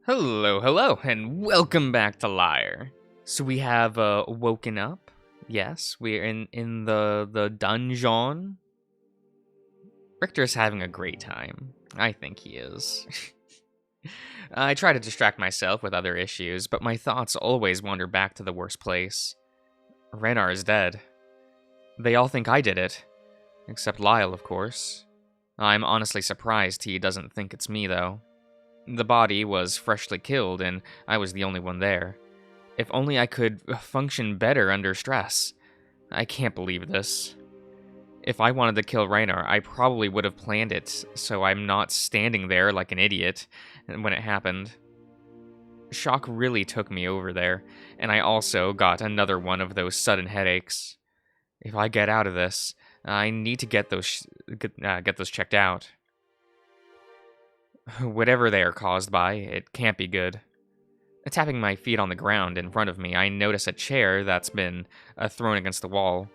Hello, and welcome back to Lyre. So we have woken up. Yes, we're in the dungeon. Richter's having a great time. I think he is. I try to distract myself with other issues, but my thoughts always wander back to the worst place. Renar is dead. They all think I did it, except Lyle, of course. I'm honestly surprised he doesn't think it's me, though. The body was freshly killed, and I was the only one there. If only I could function better under stress. I can't believe this. If I wanted to kill Raynar, I probably would have planned it, so I'm not standing there like an idiot when it happened. Shock really took me over there, and I also got another one of those sudden headaches. If I get out of this, I need to get those checked out. Whatever they are caused by, it can't be good. Tapping my feet on the ground in front of me, I notice a chair that's been thrown against the wall.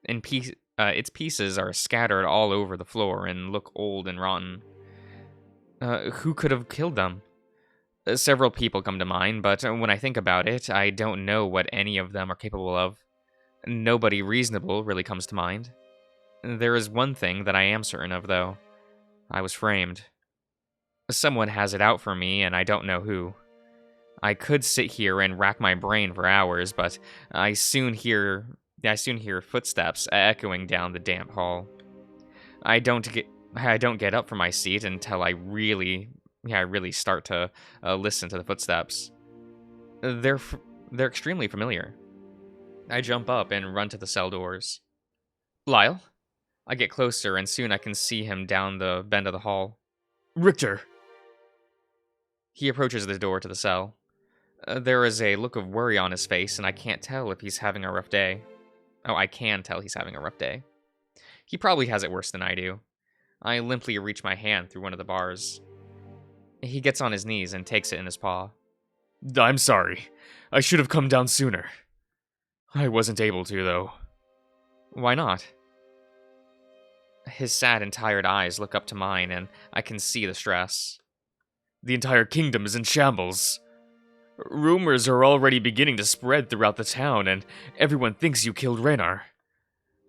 Its pieces are scattered all over the floor and look old and rotten. Who could have killed them? Several people come to mind, but when I think about it, I don't know what any of them are capable of. Nobody reasonable really comes to mind. There is one thing that I am certain of, though. I was framed. Someone has it out for me, and I don't know who. I could sit here and rack my brain for hours, but I soon hear footsteps echoing down the damp hall. I don't get up from my seat until I really start to listen to the footsteps. They're extremely familiar. I jump up and run to the cell doors. Lyle? I get closer, and soon I can see him down the bend of the hall. Richter! He approaches the door to the cell. There is a look of worry on his face, and I can't tell if he's having a rough day. Oh, I can tell he's having a rough day. He probably has it worse than I do. I limply reach my hand through one of the bars. He gets on his knees and takes it in his paw. I'm sorry. I should have come down sooner. I wasn't able to, though. Why not? His sad and tired eyes look up to mine, and I can see the stress. The entire kingdom is in shambles. Rumors are already beginning to spread throughout the town, and everyone thinks you killed Renar.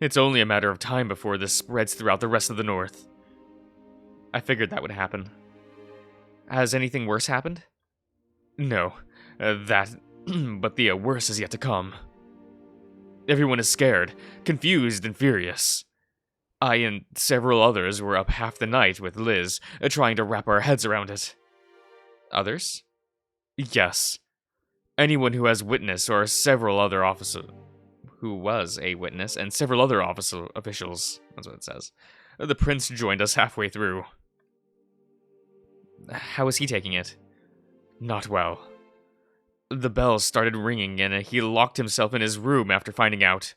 It's only a matter of time before this spreads throughout the rest of the north. I figured that would happen. Has anything worse happened? No, but the worst is yet to come. Everyone is scared, confused, and furious. I and several others were up half the night with Liz, trying to wrap our heads around it. Others? Yes. Anyone who has witness or several other officers. Who was a witness and several other officials. That's what it says. The prince joined us halfway through. How is he taking it? Not well. The bells started ringing and he locked himself in his room after finding out.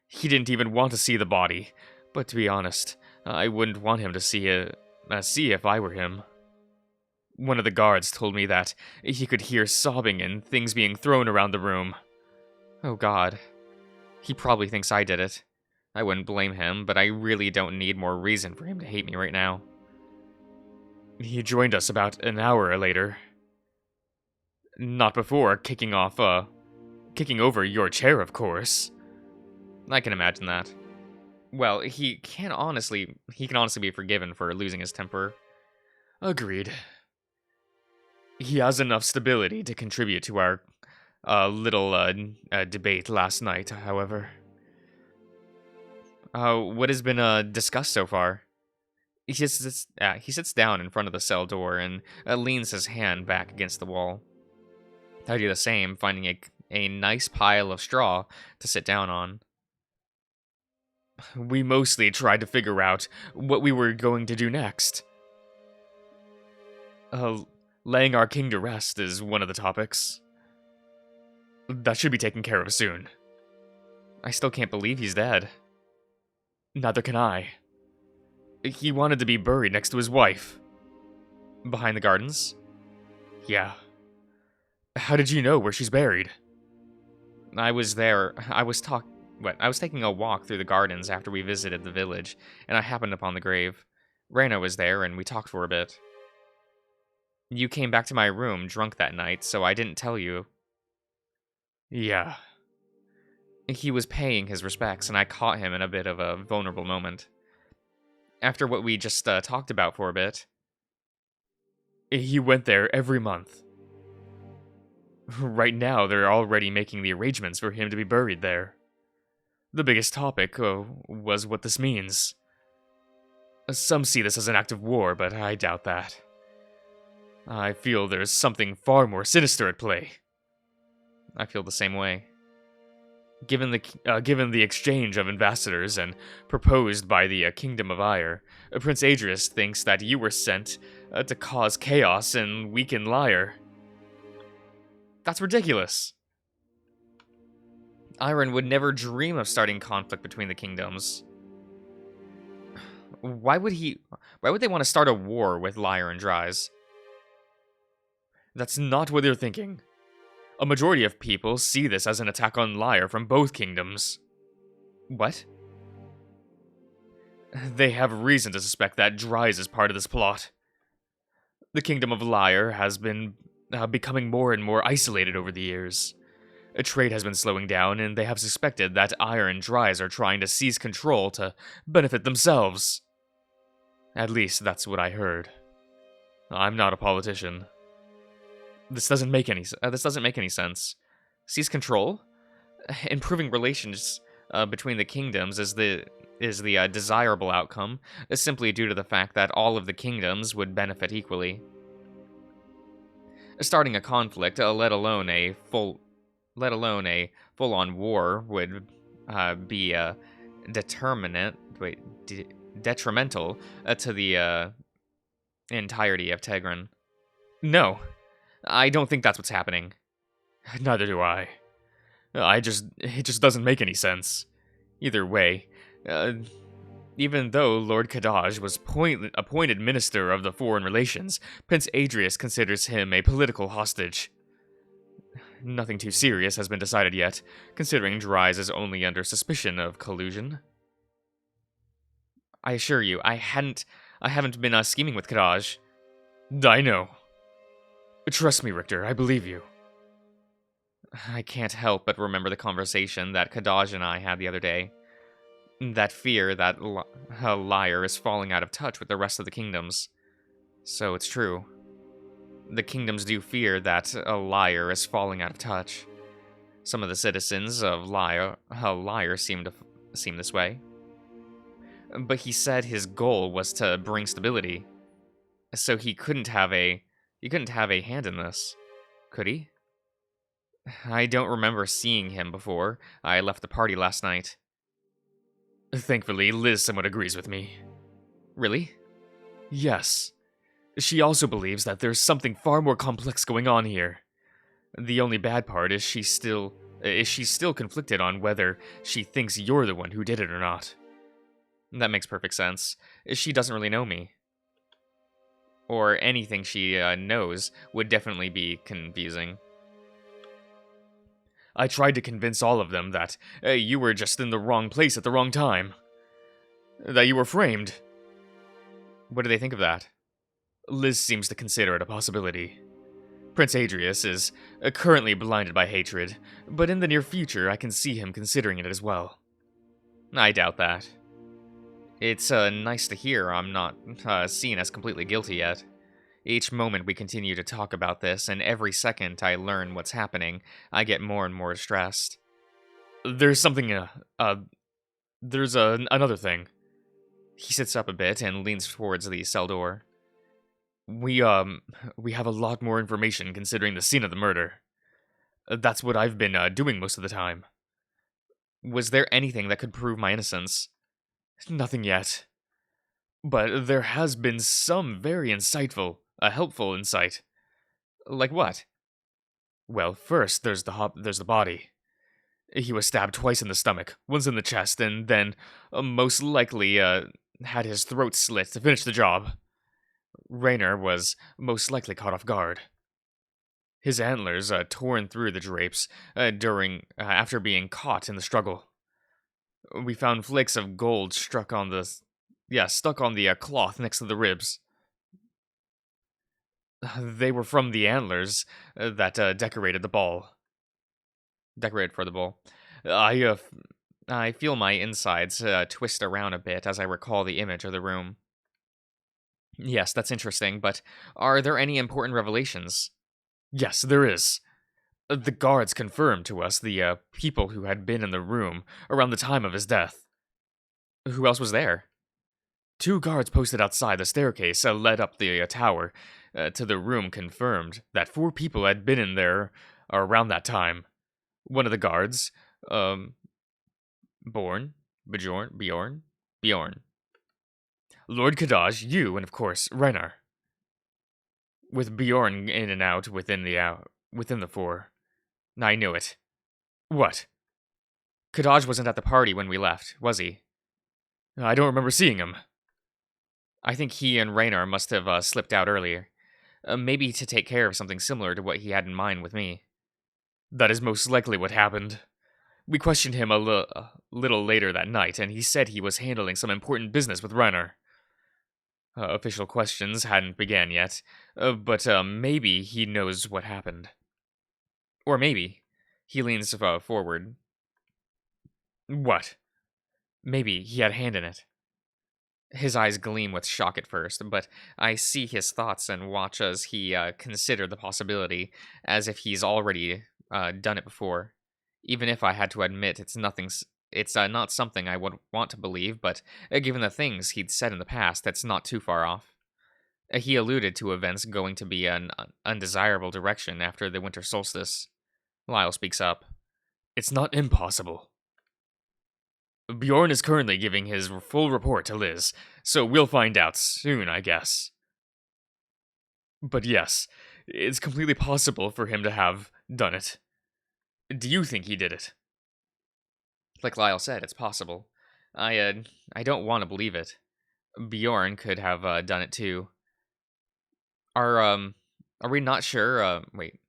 He didn't even want to see the body, but to be honest, I wouldn't want him to see if I were him. One of the guards told me that he could hear sobbing and things being thrown around the room. Oh God. He probably thinks I did it. I wouldn't blame him, but I really don't need more reason for him to hate me right now. He joined us about an hour later. Not before kicking over your chair, of course. I can imagine that. Well, he can honestly be forgiven for losing his temper. Agreed. He has enough stability to contribute to our little debate last night, however. What has been discussed so far? He sits down in front of the cell door and leans his hand back against the wall. I do the same, finding a nice pile of straw to sit down on. We mostly tried to figure out what we were going to do next. Laying our king to rest is one of the topics. That should be taken care of soon. I still can't believe he's dead. Neither can I. He wanted to be buried next to his wife. Behind the gardens? Yeah. How did you know where she's buried? I was there. I was taking a walk through the gardens after we visited the village, and I happened upon the grave. Reyna was there, and we talked for a bit. You came back to my room drunk that night, so I didn't tell you. Yeah. He was paying his respects, and I caught him in a bit of a vulnerable moment. After what we just talked about for a bit. He went there every month. Right now, they're already making the arrangements for him to be buried there. The biggest topic was what this means. Some see this as an act of war, but I doubt that. I feel there's something far more sinister at play. I feel the same way. Given the exchange of ambassadors and proposed by the Kingdom of Lyre, Prince Adrius thinks that you were sent to cause chaos and weaken Lyre. That's ridiculous. Iron would never dream of starting conflict between the kingdoms. Why would they want to start a war with Lyre and Dries? That's not what they're thinking. A majority of people see this as an attack on Lyre from both kingdoms. What? They have reason to suspect that Dries is part of this plot. The Kingdom of Lyre has been becoming more and more isolated over the years. Trade has been slowing down, and they have suspected that Iron and Dries are trying to seize control to benefit themselves. At least that's what I heard. I'm not a politician. This doesn't make any sense. Seize control? Improving relations between the kingdoms is the desirable outcome, simply due to the fact that all of the kingdoms would benefit equally. Starting a conflict, let alone a full-on war, would be detrimental to the entirety of Tegrin. No, I don't think that's what's happening. Neither do I. It just doesn't make any sense. Either way, even though Lord Kadaj was appointed Minister of the Foreign Relations, Prince Adrius considers him a political hostage. Nothing too serious has been decided yet, considering Dries is only under suspicion of collusion. I assure you, I haven't been scheming with Kadaj. I know. Trust me, Richter, I believe you. I can't help but remember the conversation that Kadaj and I had the other day. That fear that Lyre is falling out of touch with the rest of the kingdoms. So it's true. The kingdoms do fear that Lyre is falling out of touch. Some of the citizens of Lyre seem this way. But he said his goal was to bring stability. So he couldn't have a hand in this, could he? I don't remember seeing him before I left the party last night. Thankfully, Liz somewhat agrees with me. Really? Yes. She also believes that there's something far more complex going on here. The only bad part is she's still conflicted on whether she thinks you're the one who did it or not. That makes perfect sense. She doesn't really know me. Or anything she knows would definitely be confusing. I tried to convince all of them that you were just in the wrong place at the wrong time. That you were framed. What do they think of that? Liz seems to consider it a possibility. Prince Adrius is currently blinded by hatred, but in the near future I can see him considering it as well. I doubt that. It's nice to hear I'm not seen as completely guilty yet. Each moment we continue to talk about this, and every second I learn what's happening, I get more and more stressed. There's something, another thing. He sits up a bit and leans towards the cell door. We have a lot more information considering the scene of the murder. That's what I've been doing most of the time. Was there anything that could prove my innocence? Nothing yet. But there has been some very insightful, helpful insight. Like what? Well, first there's the body. He was stabbed twice in the stomach, once in the chest, and then most likely had his throat slit to finish the job. Raynor was most likely caught off guard. His antlers torn through the drapes after being caught in the struggle. We found flakes of gold stuck on the cloth next to the ribs. They were from the antlers that decorated the ball. Decorated for the ball. I feel my insides twist around a bit as I recall the image of the room. Yes, that's interesting, but are there any important revelations? Yes, there is. The guards confirmed to us the people who had been in the room around the time of his death. Who else was there? Two guards posted outside the staircase led up the tower to the room confirmed that four people had been in there around that time. One of the guards, um, Bjorn, Lord Kadaj, you, and of course, Renar. With Bjorn in and out within the four. I knew it. What? Kadaj wasn't at the party when we left, was he? I don't remember seeing him. I think he and Raynar must have slipped out earlier. Maybe to take care of something similar to what he had in mind with me. That is most likely what happened. We questioned him a little later that night, and he said he was handling some important business with Raynar. Official questions hadn't began yet, but maybe he knows what happened. Or maybe. He leans forward. What? Maybe he had a hand in it. His eyes gleam with shock at first, but I see his thoughts and watch as he consider the possibility, as if he's already done it before. Even if I had to admit it's not something I would want to believe, but given the things he'd said in the past, that's not too far off. He alluded to events going to be an undesirable direction after the winter solstice. Lyle speaks up. It's not impossible. Bjorn is currently giving his full report to Liz, so we'll find out soon, I guess. But yes, it's completely possible for him to have done it. Do you think he did it? Like Lyle said, it's possible. I don't want to believe it. Bjorn could have done it too. Are we not sure? Wait,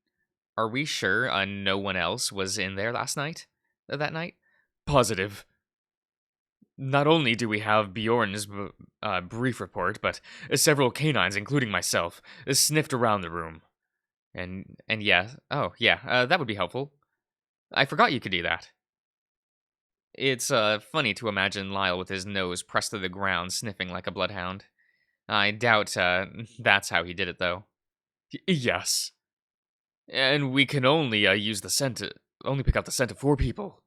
are we sure no one else was in there last night? That night? Positive. Not only do we have Bjorn's brief report, but several canines, including myself, sniffed around the room. And yeah, oh yeah, that would be helpful. I forgot you could do that. It's funny to imagine Lyle with his nose pressed to the ground, sniffing like a bloodhound. I doubt that's how he did it, though. Yes. And we can only use the scent, only pick out the scent of four people.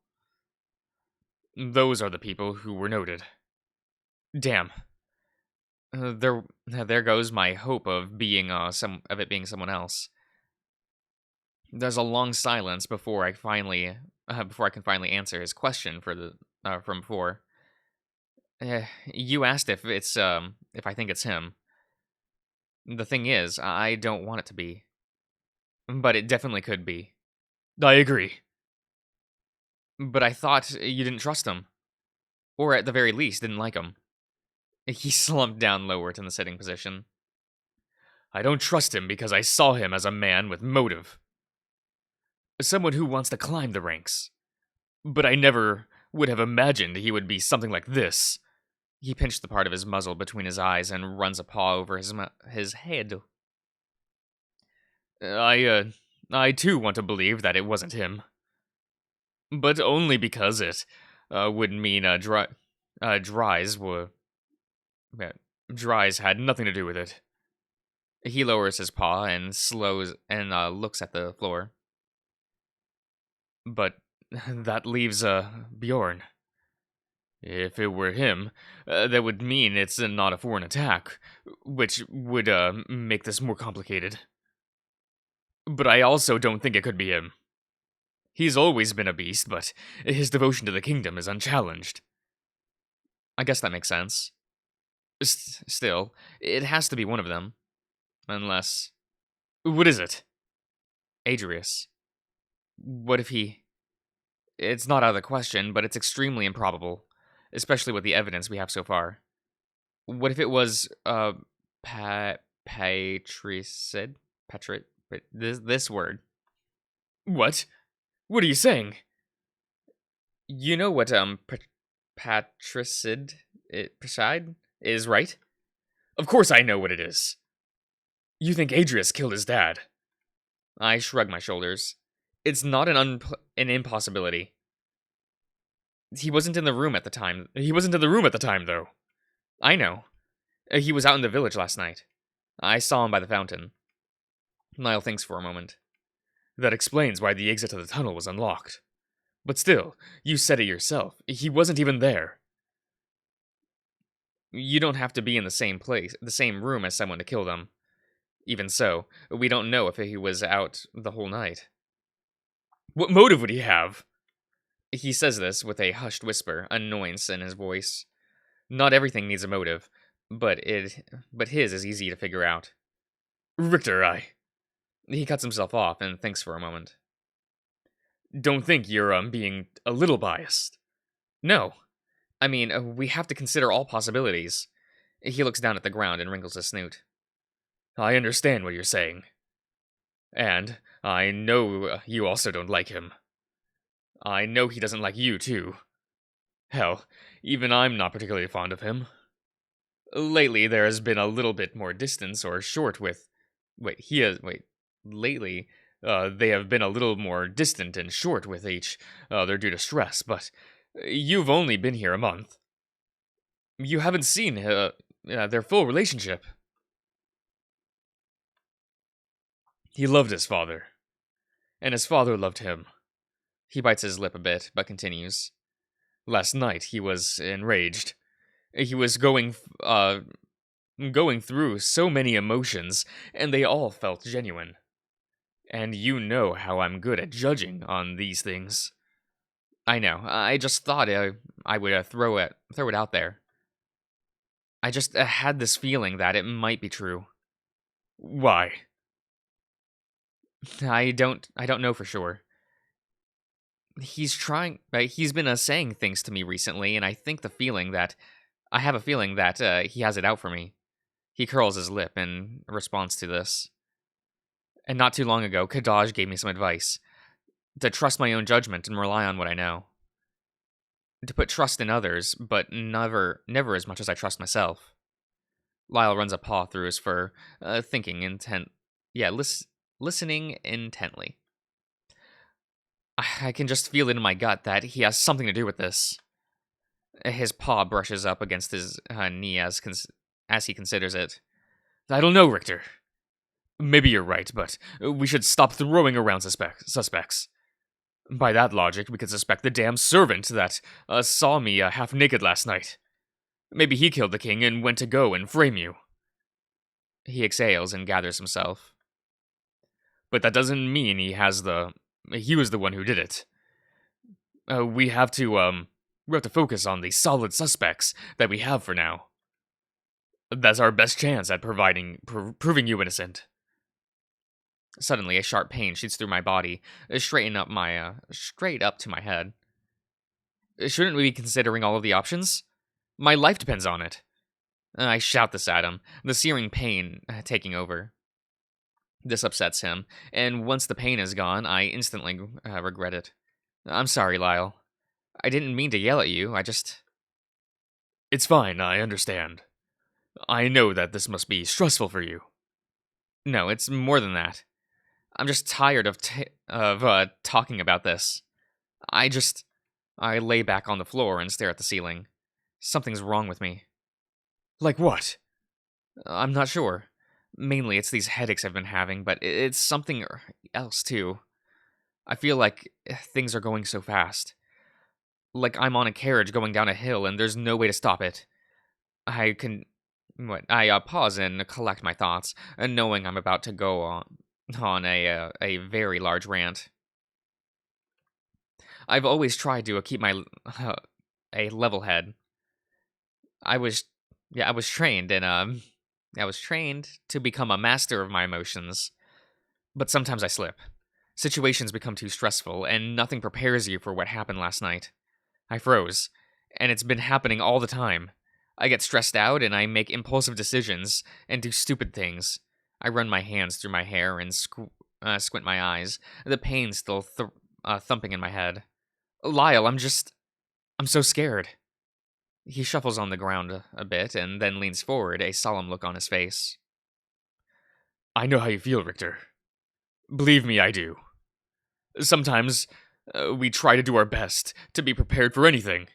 Those are the people who were noted. Damn. There goes my hope of being it being someone else. There's a long silence before I can finally answer his question from before. You asked if I think it's him. The thing is, I don't want it to be, but it definitely could be. I agree. But I thought you didn't trust him, or at the very least, didn't like him. He slumped down lower to the sitting position. I don't trust him because I saw him as a man with motive. Someone who wants to climb the ranks. But I never would have imagined he would be something like this. He pinched the part of his muzzle between his eyes and runs a paw over his head. I too want to believe that it wasn't him. But only because it would mean Dries had nothing to do with it. He lowers his paw and looks at the floor. But that leaves Bjorn. If it were him, that would mean it's not a foreign attack, which would make this more complicated. But I also don't think it could be him. He's always been a beast, but his devotion to the kingdom is unchallenged. I guess that makes sense. Still, it has to be one of them. Unless... What is it? Adrius. What if he... It's not out of the question, but it's extremely improbable. Especially with the evidence we have so far. What if it was, patricid? This word. What? What are you saying? You know what, patricid is, right? Of course I know what it is. You think Adrius killed his dad? I shrug my shoulders. It's not an impossibility. He wasn't in the room at the time. He wasn't in the room at the time, though. I know. He was out in the village last night. I saw him by the fountain. Niall thinks for a moment. That explains why the exit to the tunnel was unlocked. But still, you said it yourself. He wasn't even there. You don't have to be in the same place, the same room as someone to kill them. Even so, we don't know if he was out the whole night. What motive would he have? He says this with a hushed whisper, annoyance in his voice. Not everything needs a motive, but his is easy to figure out. Richter. He cuts himself off and thinks for a moment. Don't think you're being a little biased. No. I mean, we have to consider all possibilities. He looks down at the ground and wrinkles his snoot. I understand what you're saying. And I know you also don't like him. I know he doesn't like you, too. Hell, even I'm not particularly fond of him. Lately, there has been a little bit more distance or short with... Lately, they have been a little more distant and short with each other due to stress, but you've only been here a month. You haven't seen their full relationship. He loved his father, and his father loved him. He bites his lip a bit, but continues. Last night, he was enraged. He was going through so many emotions, and they all felt genuine. And you know how I'm good at judging on these things. I know. I just thought I would throw it out there. I just had this feeling that it might be true. Why? I don't know for sure. He's been saying things to me recently, and I have a feeling that he has it out for me. He curls his lip in response to this. And not too long ago, Kadaj gave me some advice. To trust my own judgment and rely on what I know. To put trust in others, but never as much as I trust myself. Lyle runs a paw through his fur, listening intently. I can just feel it in my gut that he has something to do with this. His paw brushes up against his knee as he considers it. I don't know, Richter. Maybe you're right, but we should stop throwing around suspects. By that logic, we could suspect the damn servant that saw me half naked last night. Maybe he killed the king and went to go and frame you. He exhales and gathers himself. But that doesn't mean he was the one who did it. We have to focus on the solid suspects that we have for now. That's our best chance at proving you innocent. Suddenly, a sharp pain shoots through my body, straight up to my head. Shouldn't we be considering all of the options? My life depends on it. I shout this at him, the searing pain taking over. This upsets him, and once the pain is gone, I instantly regret it. I'm sorry, Lyle. I didn't mean to yell at you, It's fine, I understand. I know that this must be stressful for you. No, it's more than that. I'm just tired of talking about this. I lay back on the floor and stare at the ceiling. Something's wrong with me. Like what? I'm not sure. Mainly it's these headaches I've been having, but it's something else too. I feel like things are going so fast. Like I'm on a carriage going down a hill and there's no way to stop it. I pause and collect my thoughts, knowing I'm about to go on a very large rant. I've always tried to keep my a level head. I was trained to become a master of my emotions. But sometimes I slip. Situations become too stressful, and nothing prepares you for what happened last night. I froze, and it's been happening all the time. I get stressed out, and I make impulsive decisions, and do stupid things. I run my hands through my hair and squint my eyes, the pain still thumping in my head. Lyle, I'm so scared. He shuffles on the ground a bit, and then leans forward, a solemn look on his face. I know how you feel, Richter. Believe me, I do. Sometimes we try to do our best to be prepared for anything.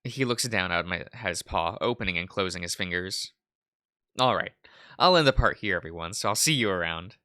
He looks down at his paw, opening and closing his fingers. All right, I'll end the part here, everyone, so I'll see you around.